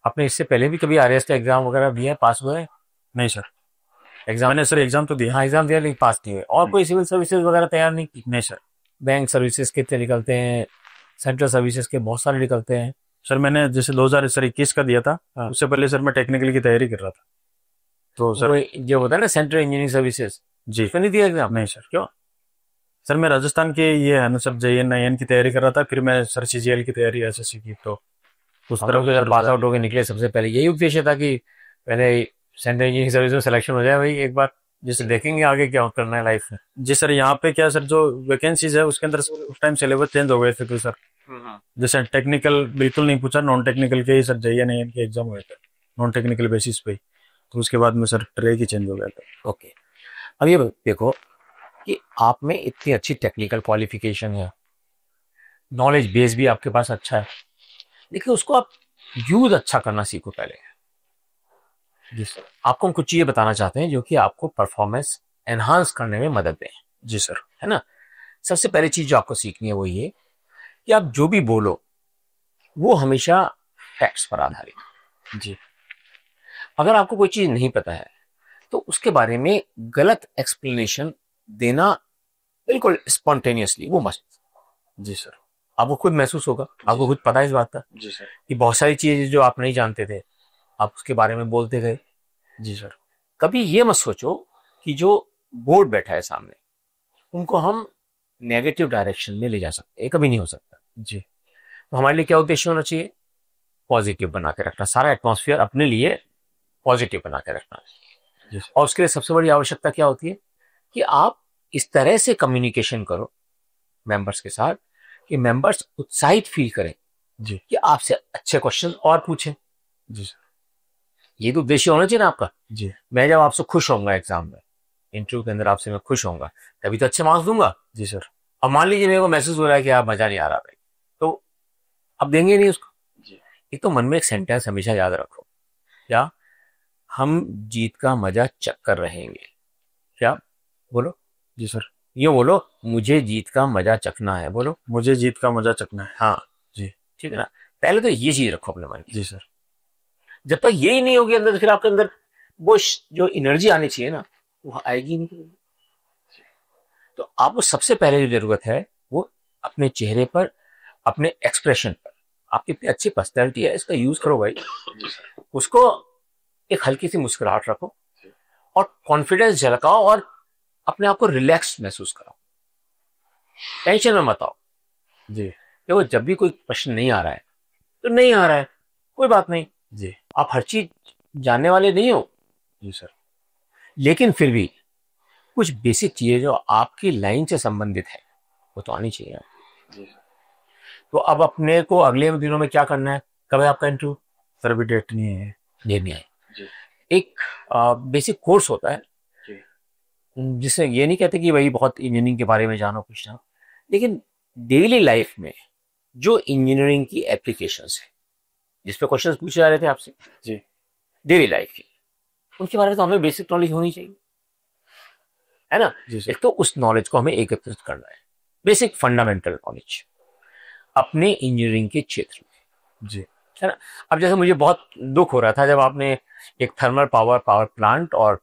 आपने इससे पहले भी कभी आरएएस का एग्जाम वगैरह दिया है, पास हुए हैं? नहीं सर, एग्जाम? मैंने सर एग्जाम तो दिया। हाँ एग्जाम दिया लेकिन पास नहीं हुए। और नहीं कोई सिविल सर्विसेज वगैरह तैयार नहीं की? नहीं सर। बैंक सर्विसेज कितने निकलते हैं, सेंट्रल सर्विसेज के बहुत सारे निकलते हैं। सर मैंने जैसे 2021 का दिया था, हाँ। उससे पहले सर मैं टेक्निकल की तैयारी कर रहा था। तो सर वो जो होता है ना सेंट्रल इंजीनियरिंग सर्विसेज, जी उसमें नहीं दिया एग्जाम? नहीं सर। क्यों? सर मैं राजस्थान के ये है ना सब JN IN की तैयारी कर रहा था, फिर मैं सर CGL की तैयारी SSC की, तो उस हम तरफ लोग तो जब सर पास आउट होकर निकले सबसे पहले यही उद्देश्य था कि पहले सेंट्रल इंजीनियरिंग सर्विस में सिलेक्शन हो जाए भाई एक बार, जिससे देखेंगे आगे क्या करना है लाइफ में। जी सर। यहाँ पे क्या सर, जो वैकेंसीज है उसके अंदर उस टाइम सिलेबस चेंज हो गए थे, तो सर जैसे टेक्निकल बिल्कुल नहीं पूछा, नॉन टेक्निकल के ही सर JN IN के एग्जाम हुए थे, नॉन टेक्निकल बेसिस पे ही। तो उसके बाद में सर ट्रैक ही चेंज हो गया था। ओके, अब ये देखो कि आप में इतनी अच्छी टेक्निकल क्वालिफिकेशन है, नॉलेज बेस भी आपके पास अच्छा है, लेकिन उसको आप यूज अच्छा करना सीखो पहले। जी सर। आपको हम कुछ चीजें बताना चाहते हैं जो कि आपको परफॉर्मेंस एनहांस करने में मदद दें, जी सर। है ना। सबसे पहली चीज जो आपको सीखनी है वो ये कि आप जो भी बोलो वो हमेशा फैक्ट्स पर आधारित। जी अगर आपको कोई चीज नहीं पता है तो उसके बारे में गलत एक्सप्लेनेशन देना बिल्कुल स्पॉन्टेनियसली वो मत। जी सर। आपको खुद महसूस होगा, आपको खुद पता है इस बात का जी सर। कि बहुत सारी चीजें जो आप नहीं जानते थे आप उसके बारे में बोलते गए। जी सर। कभी ये मत सोचो कि जो बोर्ड बैठा है सामने उनको हम नेगेटिव डायरेक्शन में ले जा सकते हैं, कभी नहीं हो सकता। जी तो हमारे लिए क्या उद्देश्य होना चाहिए? पॉजिटिव बना के रखना, सारा एटमॉस्फेयर अपने लिए पॉजिटिव बना के रखना। जी सर। और उसके लिए सबसे बड़ी आवश्यकता क्या होती है कि आप इस तरह से कम्युनिकेशन करो मेंबर्स के साथ कि मेंबर्स उत्साहित फील करें जी कि आपसे अच्छे क्वेश्चन और पूछें। जी सर। ये तो उद्देश्य होना चाहिए ना आपका। जी मैं जब आपसे खुश होऊंगा एग्जाम में, इंटरव्यू के अंदर आपसे मैं खुश होऊंगा, तभी तो अच्छे मार्क्स दूंगा। जी सर। अब मान लीजिए मेरे को महसूस हो रहा है कि आप मजा नहीं आ रहा भाई, तो अब देंगे नहीं उसको। जी एक तो मन में एक सेंटेंस हमेशा याद रखो, क्या? हम जीत का मजा चख कर रहेंगे। क्या? बोलो, जी सर। ये बोलो, मुझे जीत का मजा चखना है, बोलो। मुझे जीत का मजा चखना है। हाँ, जी ठीक है ना। पहले तो ये चीज रखो अपने मन की। जी सर। जब तक यही नहीं होगी अंदर, तो फिर आपके अंदर वो जो एनर्जी आनी चाहिए ना वो आएगी नहीं। तो आपको सबसे पहले जो जरूरत है वो अपने चेहरे पर, अपने एक्सप्रेशन पर, आपकी इतनी अच्छी पर्सनैलिटी है इसका यूज करो भाई। उसको एक हल्की सी मुस्कुराहट रखो और कॉन्फिडेंस झलकाओ और अपने आप को रिलैक्स महसूस कराओ, टेंशन में मत आओ। जी देखो जब भी कोई प्रश्न नहीं आ रहा है तो नहीं आ रहा है, कोई बात नहीं। जी आप हर चीज जानने वाले नहीं हो, जी सर। लेकिन फिर भी कुछ बेसिक चीजें जो आपकी लाइन से संबंधित है वो तो आनी चाहिए। जी तो अब अपने को अगले दिनों में क्या करना है? कब है आपका इंटरव्यू? सर अभी डेट नहीं है। देर नहीं आए। जी एक बेसिक कोर्स होता है जी जिससे ये नहीं कहते कि भाई बहुत इंजीनियरिंग के बारे में जानो कुछ ना, लेकिन डेली लाइफ में जो इंजीनियरिंग की एप्लीकेशंस है जिस पे क्वेश्चंस पूछे जा रहे थे आपसे जी डेली लाइफ की, उनके बारे में तो हमें बेसिक नॉलेज होनी चाहिए, है ना। जी सर। एक तो उस नॉलेज को हमें एकत्रित करना है, बेसिक फंडामेंटल नॉलेज अपने इंजीनियरिंग के क्षेत्र में, जी है ना। अब जैसे मुझे बहुत दुख हो रहा था जब आपने एक थर्मल पावर प्लांट और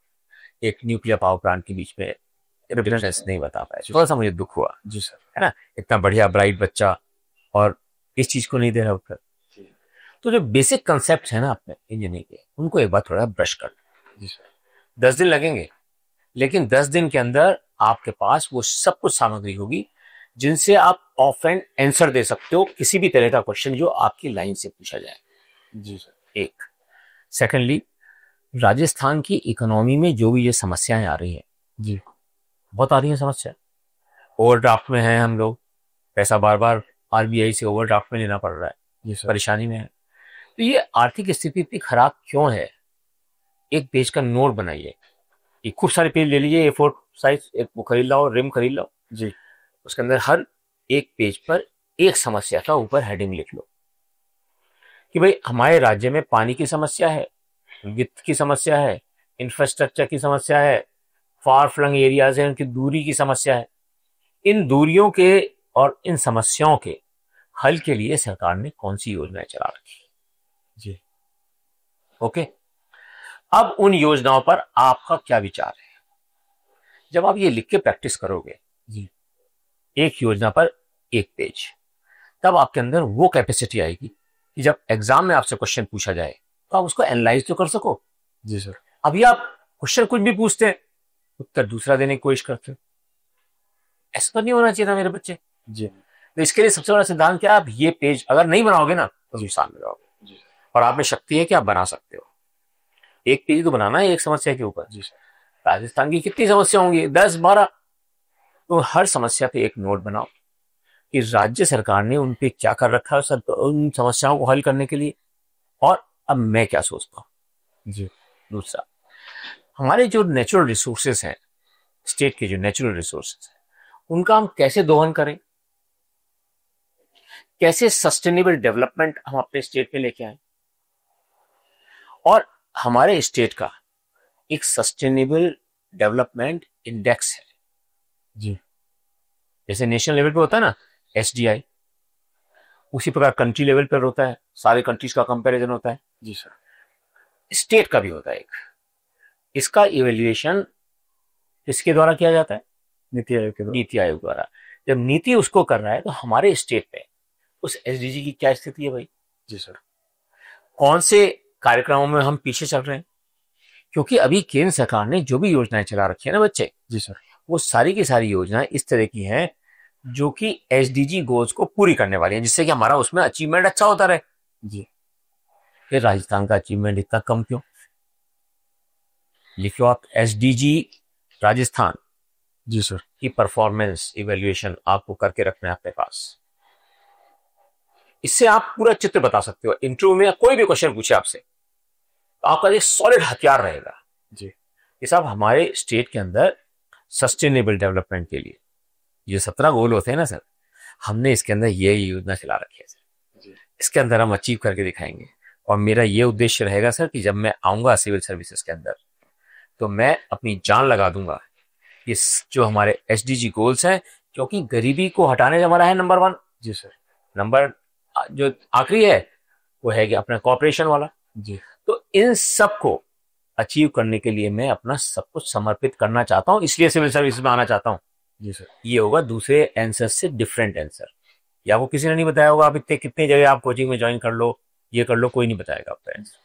एक न्यूक्लियर पावर प्लांट के बीच में डिफरेंस नहीं बता पाए, थोड़ा सा मुझे दुख हुआ, जी सर। है ना। इतना बढ़िया ब्राइट बच्चा और इस चीज को नहीं दे रहा उत्तर। तो जो बेसिक कंसेप्ट है ना अपने इंजीनियरिंग के, उनको एक बार थोड़ा ब्रश कर। जी सर। 10 दिन लगेंगे, लेकिन 10 दिन के अंदर आपके पास वो सब कुछ सामग्री होगी जिनसे आप ऑफ एंड आंसर दे सकते हो किसी भी तरह का क्वेश्चन जो आपकी लाइन से पूछा जाए। जी सर। एक, सेकेंडली, राजस्थान की इकोनॉमी में जो भी ये समस्याएं आ रही हैं, जी बहुत आ रही हैं समस्या, ओवरड्राफ्ट में है हम लोग, पैसा बार बार आरबीआई से ओवरड्राफ्ट में लेना पड़ रहा है, जी सर। परेशानी में है। तो ये आर्थिक स्थिति इतनी खराब क्यों है? एक पेज का नोट बनाइए, ये खूब सारे पेज ले लीजिए, A4 साइज, एक वो खरीद लाओ, रिम खरीद लाओ, जी उसके अंदर हर एक पेज पर एक समस्या का ऊपर हेडिंग लिख लो कि भाई हमारे राज्य में पानी की समस्या है, वित्त की समस्या है, इंफ्रास्ट्रक्चर की समस्या है, फार फ्लंग एरियाज है उनकी दूरी की समस्या है। इन दूरियों के और इन समस्याओं के हल के लिए सरकार ने कौन सी योजनाएं चला रखी, जी ओके, अब उन योजनाओं पर आपका क्या विचार है? जब आप ये लिख के प्रैक्टिस करोगे जी एक योजना पर एक पेज, तब आपके अंदर वो कैपेसिटी आएगी कि जब एग्जाम में आपसे क्वेश्चन पूछा जाए तो आप उसको एनालाइज तो कर सको। जी सर। अभी आप क्वेश्चन कुछ भी पूछते हैं, उत्तर दूसरा देने की कोशिश करते हो। ऐसा तो नहीं होना चाहिए था मेरे बच्चे। जी तो इसके लिए सबसे बड़ा सिद्धांत क्या, आप ये पेज अगर नहीं बनाओगे ना तो नुकसान में जाओगे। जी और आप में शक्ति है कि आप बना सकते हो। एक पेज तो बनाना है एक समस्या के ऊपर। जी सर। राजस्थान की कितनी समस्या होंगी, 10-12। तो हर समस्या पे एक नोट बनाओ कि राज्य सरकार ने उन पे क्या कर रखा है उन समस्याओं को हल करने के लिए, और अब मैं क्या सोचता हूँ। जी दूसरा, हमारे जो नेचुरल रिसोर्सेस हैं, स्टेट के जो नेचुरल रिसोर्सेस हैं, उनका हम कैसे दोहन करें, कैसे सस्टेनेबल डेवलपमेंट हम अपने स्टेट में लेके आए, और हमारे स्टेट का एक सस्टेनेबल डेवलपमेंट इंडेक्स है। जी जैसे नेशनल लेवल पे होता है ना SDI, उसी प्रकार कंट्री लेवल पर होता है, सारे कंट्रीज का कंपैरिजन होता है। जी सर। स्टेट का भी होता है एक। इसका इवेल्युएशन किसके द्वारा किया जाता है? नीति आयोग के द्वारा। नीति आयोग द्वारा। जब नीति उसको कर रहा है तो हमारे स्टेट में उस SDG की क्या स्थिति है भाई? जी सर। कौन से कार्यक्रमों में हम पीछे चल रहे हैं? क्योंकि अभी केंद्र सरकार ने जो भी योजनाएं चला रखी है ना बच्चे, जी सर। वो सारी की सारी योजनाएं इस तरह की हैं जो कि SDG गोल्स को पूरी करने वाली हैं, जिससे कि हमारा उसमें अचीवमेंट अच्छा होता रहे। जी। फिर राजस्थान का अचीवमेंट इतना कम क्यों? लिखो आप SDG राजस्थान जी सर। की परफॉर्मेंस इवेल्युएशन आपको करके रखना है अपने पास। इससे आप पूरा चित्र बता सकते हो। इंटरव्यू में कोई भी क्वेश्चन पूछे आपसे तो आपका एक सॉलिड हथियार रहेगा जी। ये साहब हमारे स्टेट के अंदर सस्टेनेबल डेवलपमेंट के लिए ये 17 गोल होते हैं ना सर, हमने इसके अंदर ये योजना चला रखी है सर, जी। इसके अंदर हम अचीव करके दिखाएंगे। और मेरा ये उद्देश्य रहेगा सर कि जब मैं आऊंगा सिविल सर्विसेज के अंदर तो मैं अपनी जान लगा दूंगा इस जो हमारे SDG गोल्स हैं, क्योंकि गरीबी को हटाने का हमारा है नंबर 1। जी सर। नंबर जो आखिरी है वो है कि अपना कॉपरेशन वाला। जी। तो इन सब को अचीव करने के लिए मैं अपना सब कुछ समर्पित करना चाहता हूं, इसलिए सिविल सर्विस में आना चाहता हूं। जी सर। ये होगा दूसरे आंसर से डिफरेंट आंसर। या वो किसी ने नहीं बताया होगा आप इतने कितने जगह आप कोचिंग में ज्वाइन कर लो, ये कर लो, कोई नहीं बताएगा आपका आंसर।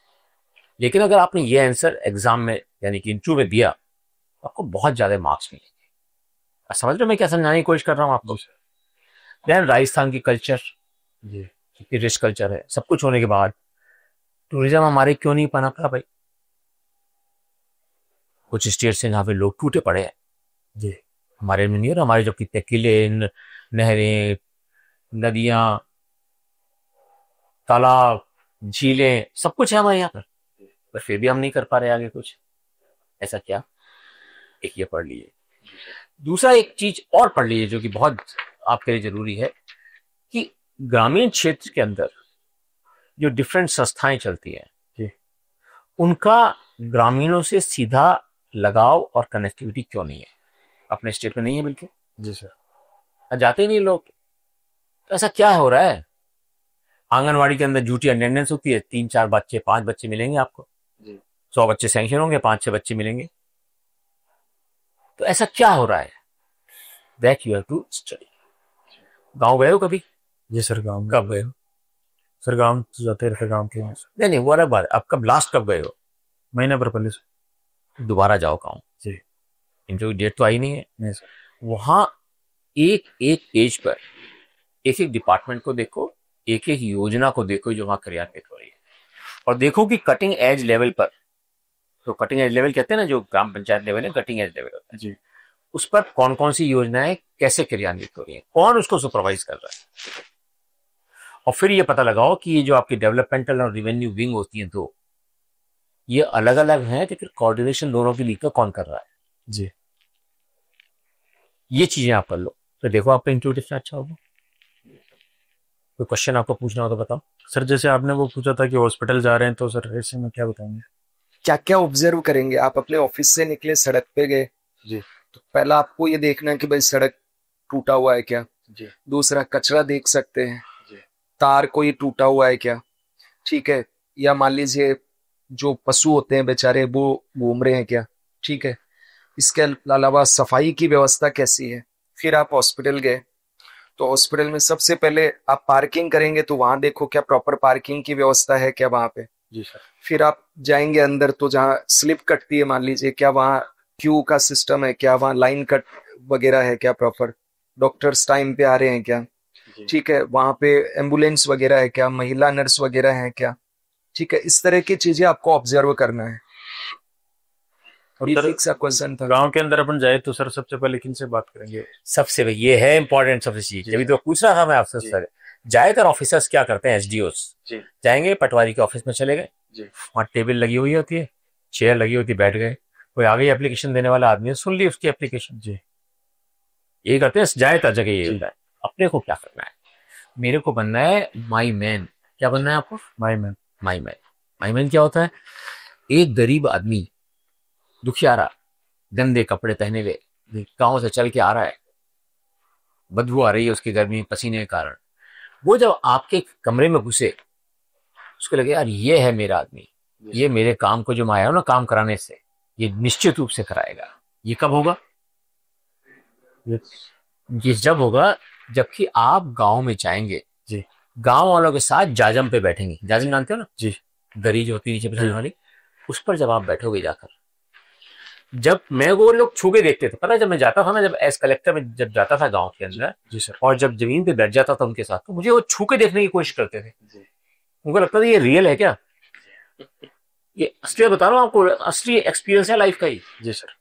लेकिन अगर आपने ये आंसर एग्जाम में यानी कि इंटरव्यू में दिया तो आपको बहुत ज्यादा मार्क्स मिलेंगे। समझ रहे हो मैं क्या समझाने की कोशिश कर रहा हूँ आपको? देन राजस्थान की कल्चर, जी। रिच कल्चर है, सब कुछ होने के बाद टूरिज्म हमारे क्यों नहीं पनपा भाई? कुछ स्टेट से जहाँ पे लोग टूटे पड़े हैं, जी। हमारे में नहीं है। हमारे जो कितने किले, नहरें, नदियां, तालाब, झीलें, सब कुछ है हमारे यहाँ पर फिर भी हम नहीं कर पा रहे आगे कुछ। ऐसा क्या? एक ये पढ़ लीजिए। दूसरा एक चीज और पढ़ लीजिए जो कि बहुत आपके लिए जरूरी है कि ग्रामीण क्षेत्र के अंदर जो डिफरेंट संस्थाएं चलती हैं जी। उनका ग्रामीणों से सीधा लगाव और कनेक्टिविटी क्यों नहीं है? अपने स्टेट में नहीं है बिल्कुल। जी सर। जाते ही नहीं लोग। तो ऐसा क्या हो रहा है? आंगनवाड़ी के अंदर झूठी अटेंडेंस होती है, 3-4 बच्चे 5 बच्चे मिलेंगे आपको, 100 बच्चे सैंक्शन होंगे, 5-6 बच्चे मिलेंगे। तो ऐसा क्या हो रहा है? That you have to study. गाँव गए हो कभी? जी सर। गाँव कब गए हो? सर गाँव तो जाते रहते गाँव के। नहीं वो अलग बात है। अब कब लास्ट कब गए हो? महीने पर पहले से। दोबारा जाओ गाँव। जी। इंटरव्यू डेट तो आई नहीं है। नहीं सर। वहां एक एक पेज पर एक एक डिपार्टमेंट को देखो, एक एक योजना को देखो जो वहां क्रियान्वित हो रही है, और देखो कि कटिंग एज लेवल पर, तो कटिंग एज लेवल कहते हैं ना, जो ग्राम पंचायत लेवल है कटिंग एज लेवल होता है जी। उस पर कौन कौन सी योजनाएं कैसे क्रियान्वित हो रही है, कौन उसको सुपरवाइज कर रहा है। और फिर ये पता लगाओ कि ये जो आपकी डेवलपमेंटल और रेवेन्यू विंग होती है दो, ये अलग अलग हैं तो फिर कोऑर्डिनेशन दोनों के बीच कौन कर रहा है। जी। ये चीजें आप कर लो तो देखो आपका इंटरव्यू कितना अच्छा होगा। कोई क्वेश्चन आपको पूछना हो तो बताओ सर। जैसे आपने वो पूछा था कि हॉस्पिटल जा रहे हैं, तो सर ऐसे में क्या बताएंगे? क्या क्या ऑब्जर्व करेंगे? आप अपने ऑफिस से निकले, सड़क पे गए जी। तो पहला आपको ये देखना है कि भाई सड़क टूटा हुआ है क्या। जी। दूसरा, कचरा देख सकते हैं, जी। तार कोई टूटा हुआ है क्या, ठीक है। या मान लीजिए जो पशु होते हैं बेचारे वो घूम रहे हैं क्या, ठीक है। इसके अलावा सफाई की व्यवस्था कैसी है। फिर आप हॉस्पिटल गए तो हॉस्पिटल में सबसे पहले आप पार्किंग करेंगे तो वहां देखो क्या प्रॉपर पार्किंग की व्यवस्था है क्या वहां पे। जी सर। फिर आप जाएंगे अंदर तो जहाँ स्लिप कटती है मान लीजिए, क्या वहाँ क्यू का सिस्टम है क्या, वहाँ लाइन कट वगैरह है क्या, प्रॉपर डॉक्टर्स टाइम पे आ रहे हैं क्या, ठीक है। वहाँ पे एम्बुलेंस वगैरह है क्या, महिला नर्स वगैरह है क्या, ठीक है। इस तरह की चीजें आपको ऑब्जर्व करना है। बेसिक सा क्वेश्चन था। गांव के अंदर अपन जाए तो सर सबसे पहले किन से बात करेंगे? सबसे ये है इंपॉर्टेंट सबसे चीज, जब तो पूछ रहा था मैं आपसे सर। ज्यादातर ऑफिसर्स क्या करते हैं, एसडीओस जाएंगे पटवारी के ऑफिस में चले गए, वहां टेबल लगी हुई होती है, चेयर लगी होती है, बैठ गए, कोई आगे एप्लीकेशन देने वाला आदमी है, सुन ली उसकी एप्लीकेशन। जी, ये करते हैं ज्यादातर जगह। ये होता है। अपने को क्या करना है, मेरे को बनना है माई मैन। क्या बनना है आपको? My man. My man. My man क्या होता है? एक गरीब आदमी दुखियारा, गंदे कपड़े पहने हुए, गांव से चल के आ रहा है, बदबू आ रही है उसकी गर्मी पसीने के कारण, वो जब आपके कमरे में घुसे उसको लगे यार ये है मेरा आदमी, ये मेरे काम को जो मैं आया हूं ना काम कराने से, ये निश्चित रूप से कराएगा। ये कब होगा? ये जब होगा जबकि आप गांव में जाएंगे, जी, गांव वालों के साथ जाजम पे बैठेंगे। जाजम जानते हो ना? जी, दरी जो होती है नीचे बिछाने वाली, उस पर जब आप बैठोगे जाकर, जब मैं वो लोग छू के देखते थे, पता है जब मैं जाता था ना, जब एज कलेक्टर में जब जाता था गांव के अंदर, जी सर, और जब जमीन पे बैठ जाता था उनके साथ, तो मुझे वो छू के देखने की कोशिश करते थे। उनको लगता था ये रियल है क्या, ये असली बता रहा हूँ आपको, असली एक्सपीरियंस है लाइफ का ही। जी सर।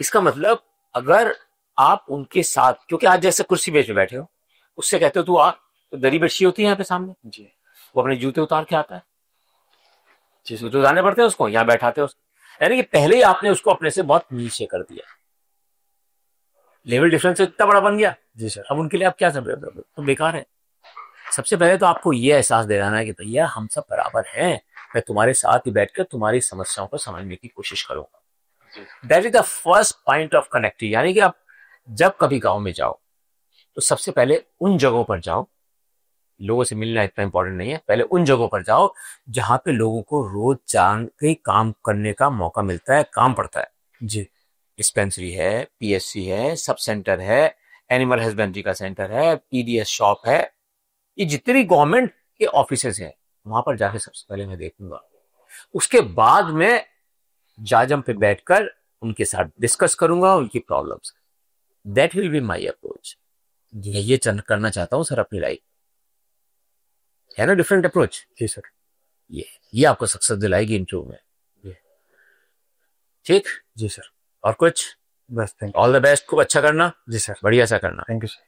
इसका मतलब अगर आप उनके साथ, क्योंकि आज जैसे कुर्सी बेच में बैठे हो, उससे कहते हो तू आ, तो दरी बिछी होती है यहाँ पे सामने, जी, वो अपने जूते उतार के आता है, जूते उतारने पड़ते हैं उसको, यहाँ बैठाते हो उसको, यानी कि पहले ही आपने उसको अपने से बहुत नीचे कर दिया, लेवल डिफरेंस इतना बड़ा बन गया। जी सर। अब उनके लिए आप क्या सब रहे हो, तो बेकार है। सबसे पहले तो आपको यह एहसास दिलाना है कि भैया हम सब बराबर हैं, मैं तुम्हारे साथ ही बैठकर तुम्हारी समस्याओं को समझने की कोशिश करूंगा। That is the first point of connecting. यानी कि आप जब कभी गांव में जाओ तो सबसे पहले उन जगहों पर जाओ, लोगों से मिलना इतना इंपॉर्टेंट नहीं है, पहले उन जगहों पर जाओ जहां पे लोगों को रोज जान के काम करने का मौका मिलता है, काम पड़ता है। जी, डिस्पेंसरी है, पीएससी है, सब सेंटर है, एनिमल हस्बेंड्री का सेंटर है, पीडीएस शॉप है, ये जितने भी गवर्नमेंट के ऑफिसेज हैं वहां पर जाके सबसे पहले मैं देखूंगा। उसके बाद मैं जाजम पे बैठकर उनके साथ डिस्कस करूंगा उनकी problems. That will be my approach. ये करना चाहता हूं सर अपनी लाइफ, है ना डिफरेंट अप्रोच। जी सर। ये आपको सक्सेस दिलाएगी इंटरव्यू में। ठीक। जी सर। और कुछ? बस थैंक ऑल द बेस्ट, खूब अच्छा करना। जी सर। बढ़िया सा करना। Thank you sir.